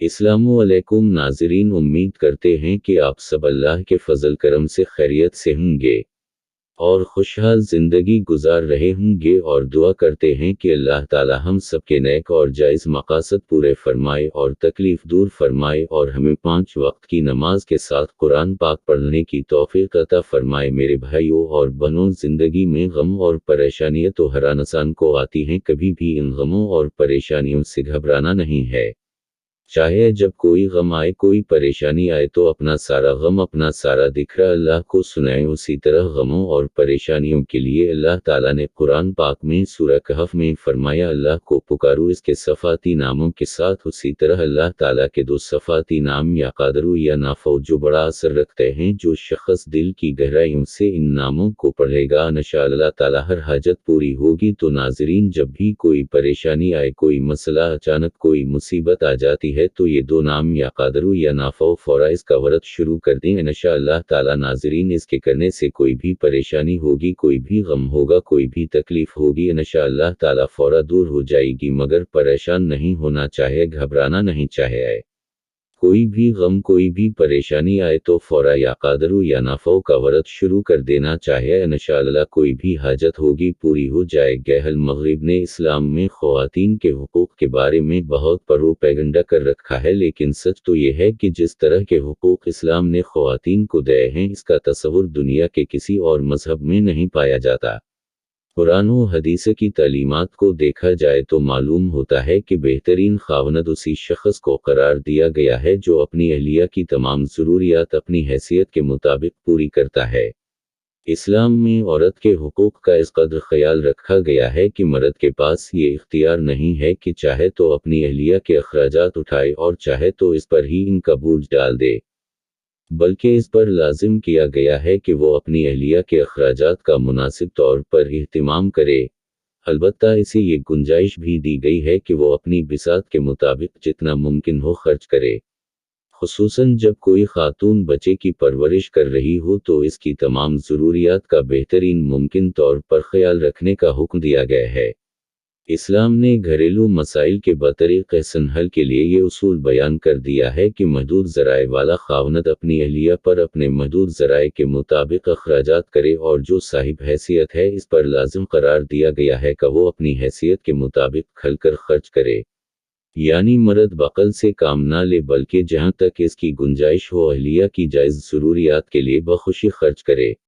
अस्सलामुअलैकुम नाज़रीन, उम्मीद करते हैं कि आप सब अल्लाह के फजल करम से खैरियत से होंगे और खुशहाल ज़िंदगी गुजार रहे होंगे, और दुआ करते हैं कि अल्लाह ताला हम सब के नेक और जायज़ मकासद पूरे फरमाए और तकलीफ़ दूर फरमाए और हमें 5 वक्त की नमाज के साथ कुरान पाक पढ़ने की तौफ़ीक़ अता फरमाए। मेरे भाइयों और बहनों, ज़िंदगी में गम और परेशानियाँ तो हर इंसान को आती हैं, कभी भी इन गमों और परेशानियों से घबराना नहीं है। चाहे जब कोई गम आए, कोई परेशानी आए, तो अपना सारा गम, अपना सारा दिक्र अल्लाह को सुनाएं। उसी तरह गमों और परेशानियों के लिए अल्लाह ताला ने कुरान पाक में सूरह कहफ में फरमाया, अल्लाह को पुकारो इसके सफ़ाती नामों के साथ। उसी तरह अल्लाह ताला के 2 सफ़ाती नाम या कादरू या नाफ़ौ जो बड़ा असर रखते हैं। जो शख्स दिल की गहराइयों से इन नामों को पढ़ेगा, इंशाअल्लाह अल्लाह ताला हर हाजत पूरी होगी। तो नाज़रीन, जब भी कोई परेशानी आए, कोई मसला, अचानक कोई मुसीबत आ जाती है, तो ये 2 नाम या कादरू या नाफ़ौ फ़ौरा इसका व्रत शुरू कर दें। इंशाअल्लाह ताला नाज़रीन, इसके करने से कोई भी परेशानी होगी, कोई भी गम होगा, कोई भी तकलीफ होगी, इंशाअल्लाह ताला फ़ौरा दूर हो जाएगी। मगर परेशान नहीं होना चाहिए, घबराना नहीं चाहिए। कोई भी गम, कोई भी परेशानी आए तो फ़ौरा या कादरू या नाफ़ौ का व्रत शुरू कर देना चाहिए। इंशाअल्लाह कोई भी हाजत होगी पूरी हो जाएगी। अहल मग़रिब ने इस्लाम में ख़वातीन के हुकूक़ के बारे में बहुत प्रोपेगेंडा कर रखा है, लेकिन सच तो ये है कि जिस तरह के हुकूक़ इस्लाम ने ख़वातीन को दिए हैं, इसका तसव्वुर दुनिया के किसी और मज़हब में नहीं पाया जाता। कुरान व हदीस की तालीमात को देखा जाए तो मालूम होता है कि बेहतरीन ख़ावंद उसी शख्स को करार दिया गया है जो अपनी अहलिया की तमाम ज़रूरियात अपनी हैसियत के मुताबिक पूरी करता है। इस्लाम में औरत के हुकूक़ का इस कदर ख़याल रखा गया है कि मर्द के पास ये इख्तियार नहीं है कि चाहे तो अपनी अहलिया के अखराजात उठाए और चाहे तो इस पर ही इनका बोझ डाल दे, बल्कि इस पर लाजिम किया गया है कि वो अपनी अहलिया के अखराजात का मुनासिब तौर पर इह्तिमाम करे। अलबत्ता इसे ये गुंजाइश भी दी गई है कि वो अपनी बिसात के मुताबिक जितना मुमकिन हो खर्च करे। खुसूसन जब कोई खातून बच्चे की परवरिश कर रही हो तो इसकी तमाम ज़रूरियात का बेहतरीन मुमकिन तौर पर ख्याल रखने का हुक्म दिया गया है। इस्लाम ने घरेलू मसाइल के बतरीक़ एहसन हल के लिए ये उसूल बयान कर दिया है कि महदूद ज़राए वाला ख़ावंद अपनी अहलिया पर अपने महदूद ज़राए के मुताबिक अखराजात करे, और जो साहिब हैसियत है इस पर लाजिम करार दिया गया है कि वो अपनी हैसियत के मुताबिक खलकर खर्च करे। यानी मर्द बक़ल से काम ना ले, बल्कि जहाँ तक इसकी गुंजाइश हो अहलिया की जायज़ ज़रूरियात के लिए बख़ुशी खर्च करे।